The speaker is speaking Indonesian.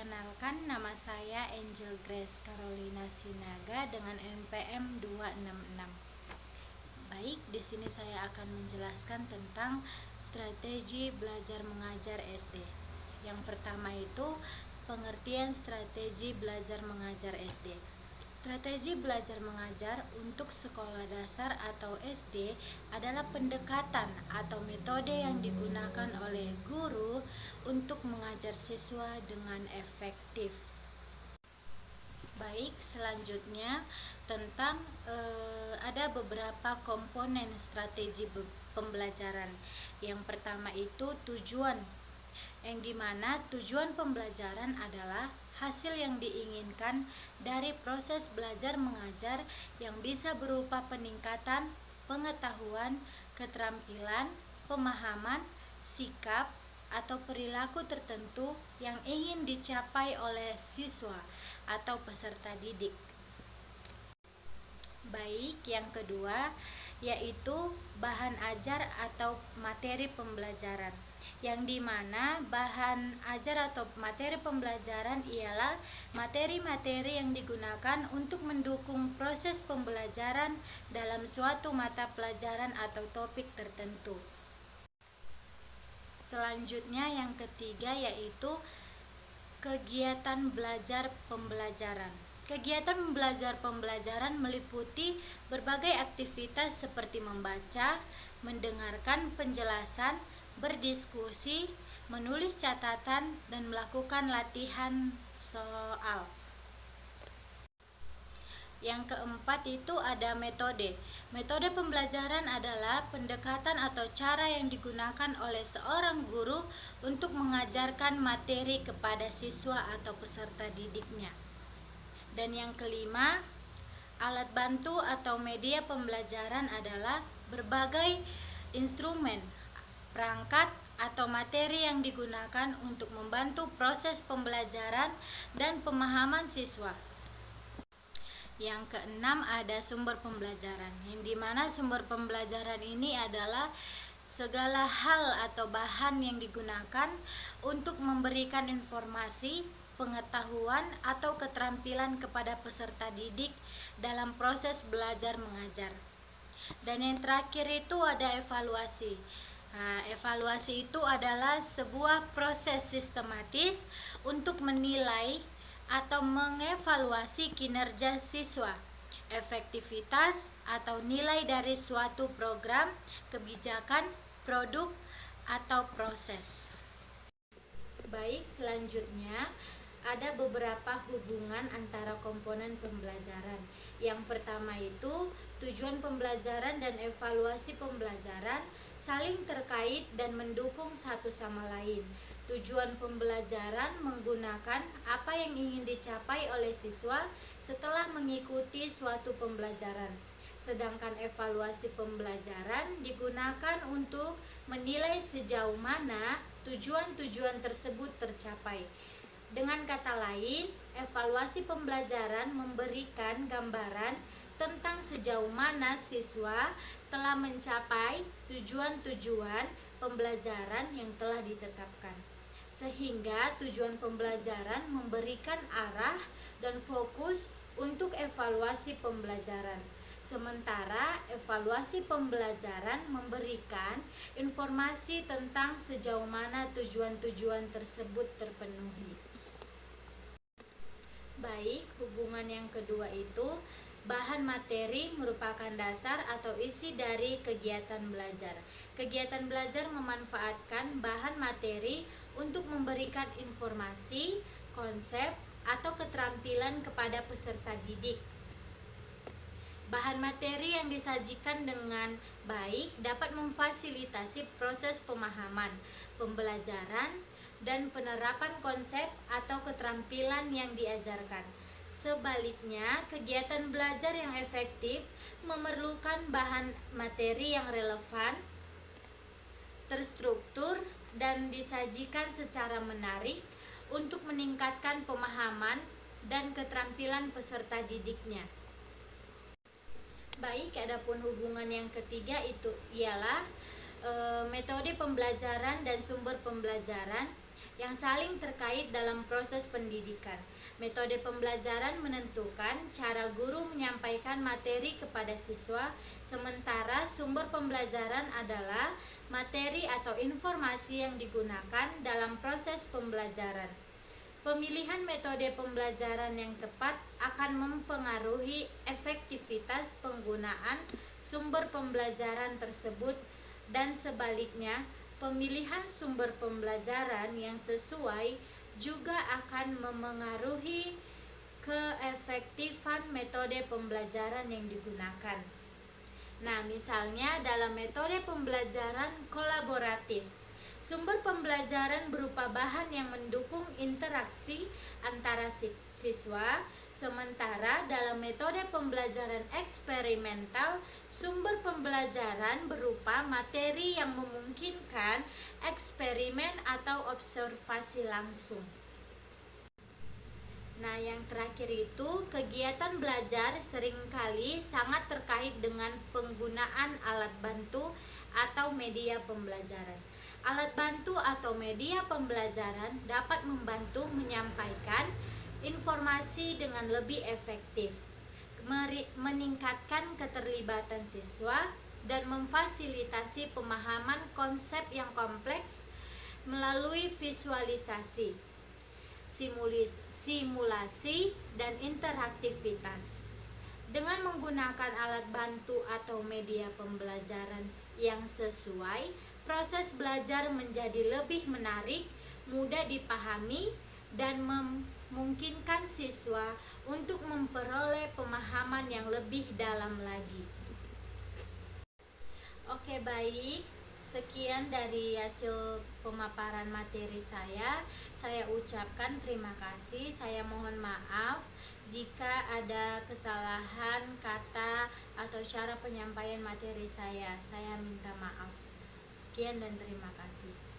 Perkenalkan, nama saya Angel Grace Carolina Sinaga dengan NPM 266. Baik, di sini saya akan menjelaskan tentang strategi belajar mengajar SD. Yang pertama itu pengertian strategi belajar mengajar SD. Strategi belajar mengajar untuk sekolah dasar atau SD adalah pendekatan atau metode yang digunakan oleh guru untuk mengajar siswa dengan efektif. Baik, selanjutnya tentang ada beberapa komponen strategi pembelajaran. Yang pertama itu tujuan, yang dimana tujuan pembelajaran adalah hasil yang diinginkan dari proses belajar mengajar yang bisa berupa peningkatan pengetahuan, keterampilan, pemahaman, sikap, atau perilaku tertentu yang ingin dicapai oleh siswa atau peserta didik. Baik, yang kedua yaitu bahan ajar atau materi pembelajaran, yang dimana bahan ajar atau materi pembelajaran ialah materi-materi yang digunakan untuk mendukung proses pembelajaran dalam suatu mata pelajaran atau topik tertentu. Selanjutnya yang ketiga yaitu kegiatan belajar pembelajaran. Kegiatan belajar pembelajaran meliputi berbagai aktivitas seperti membaca, mendengarkan penjelasan, berdiskusi, menulis catatan, dan melakukan latihan soal. Yang keempat itu ada metode. Metode pembelajaran adalah pendekatan atau cara yang digunakan oleh seorang guru untuk mengajarkan materi kepada siswa atau peserta didiknya. Dan yang kelima, alat bantu atau media pembelajaran adalah berbagai instrumen, perangkat, atau materi yang digunakan untuk membantu proses pembelajaran dan pemahaman siswa. Yang keenam ada sumber pembelajaran, yang dimana sumber pembelajaran ini adalah segala hal atau bahan yang digunakan untuk memberikan informasi, pengetahuan, atau keterampilan kepada peserta didik dalam proses belajar mengajar. Dan yang terakhir itu ada evaluasi. Evaluasi itu adalah sebuah proses sistematis untuk menilai atau mengevaluasi kinerja siswa, efektivitas atau nilai dari suatu program, kebijakan, produk, atau proses. Baik, selanjutnya ada beberapa hubungan antara komponen pembelajaran. Yang pertama itu tujuan pembelajaran dan evaluasi pembelajaran saling terkait dan mendukung satu sama lain. Tujuan pembelajaran menggunakan apa yang ingin dicapai oleh siswa setelah mengikuti suatu pembelajaran. Sedangkan evaluasi pembelajaran digunakan untuk menilai sejauh mana tujuan-tujuan tersebut tercapai. Dengan kata lain, evaluasi pembelajaran memberikan gambaran tentang sejauh mana siswa telah mencapai tujuan-tujuan pembelajaran yang telah ditetapkan. Sehingga tujuan pembelajaran memberikan arah dan fokus untuk evaluasi pembelajaran. Sementara evaluasi pembelajaran memberikan informasi tentang sejauh mana tujuan-tujuan tersebut terpenuhi. Baik, hubungan yang kedua itu bahan materi merupakan dasar atau isi dari kegiatan belajar. Kegiatan belajar memanfaatkan bahan materi untuk memberikan informasi, konsep, atau keterampilan kepada peserta didik. Bahan materi yang disajikan dengan baik dapat memfasilitasi proses pemahaman, pembelajaran, dan penerapan konsep atau keterampilan yang diajarkan. Sebaliknya, kegiatan belajar yang efektif memerlukan bahan materi yang relevan, terstruktur, dan disajikan secara menarik untuk meningkatkan pemahaman dan keterampilan peserta didiknya. Baik, adapun hubungan yang ketiga itu ialah metode pembelajaran dan sumber pembelajaran, yang saling terkait dalam proses pendidikan. Metode pembelajaran menentukan cara guru menyampaikan materi kepada siswa, sementara sumber pembelajaran adalah materi atau informasi yang digunakan dalam proses pembelajaran. Pemilihan metode pembelajaran yang tepat akan mempengaruhi efektivitas penggunaan sumber pembelajaran tersebut, dan sebaliknya, pemilihan sumber pembelajaran yang sesuai juga akan memengaruhi keefektifan metode pembelajaran yang digunakan. Nah, misalnya dalam metode pembelajaran kolaboratif, sumber pembelajaran berupa bahan yang mendukung interaksi antara siswa, sementara dalam metode pembelajaran eksperimental, sumber pembelajaran berupa materi yang memungkinkan eksperimen atau observasi langsung. Nah, yang terakhir itu, kegiatan belajar seringkali sangat terkait dengan penggunaan alat bantu atau media pembelajaran. Alat bantu atau media pembelajaran dapat membantu menyampaikan informasi dengan lebih efektif, meningkatkan keterlibatan siswa, dan memfasilitasi pemahaman konsep yang kompleks melalui visualisasi, simulasi, dan interaktivitas. Dengan menggunakan alat bantu atau media pembelajaran yang sesuai, proses belajar menjadi lebih menarik, mudah dipahami, dan memungkinkan siswa untuk memperoleh pemahaman yang lebih dalam lagi. Oke, baik. Sekian dari hasil pemaparan materi saya. Saya ucapkan terima kasih. Saya mohon maaf jika ada kesalahan kata atau cara penyampaian materi saya. Saya minta maaf. Sekian dan terima kasih.